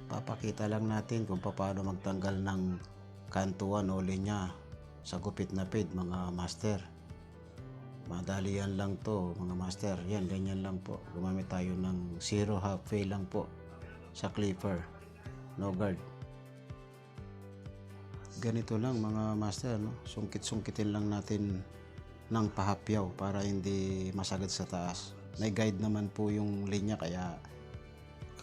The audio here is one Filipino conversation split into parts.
Papakita lang natin kung paano magtanggal ng kantuan o linya sa gupit na fade mga master. Madali yan lang to mga master. Yan, ganyan lang po. Gumamit tayo ng 0 half fade lang po sa clipper. No guard. Ganito lang mga master, no? Sungkit-sungkitin lang natin ng pahapyaw para hindi masagad sa taas. May guide naman po yung linya kaya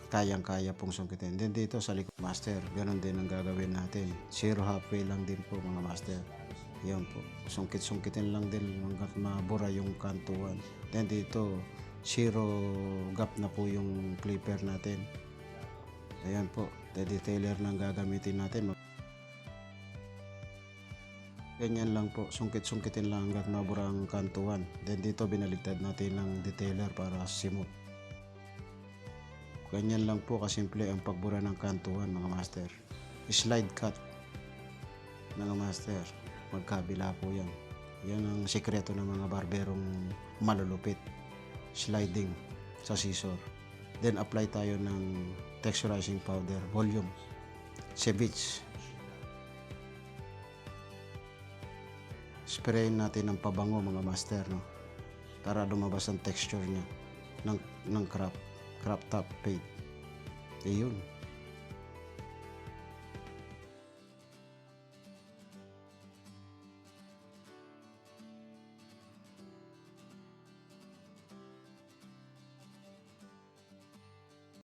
kayang-kaya pong sungkitin. Then dito sa likod master, ganun din ang gagawin natin. 0 halfway lang din po mga master. Yan po. Sungkit-sungkitin lang din hanggat mabura yung kantuan. Then dito, 0 gap na po yung clipper natin. Ayan po. Detailer lang gagamitin natin. Ganyan lang po. Sungkit-sungkitin lang hanggat mabura ang kantuan. Then dito binaligtad natin ng detailer para simot. Ganyan lang po kasimple ang pagbura ng kantuan mga master. Slide cut mga master. Magkabila po yan. Yan ang sikreto ng mga barberong malulupit. Sliding sa scissor. Then apply tayo ng texturizing powder, volume, ceviche. Sprayin natin ng pabango mga master, no? Para lumabas ang texture niya ng crop top fade. Ayun.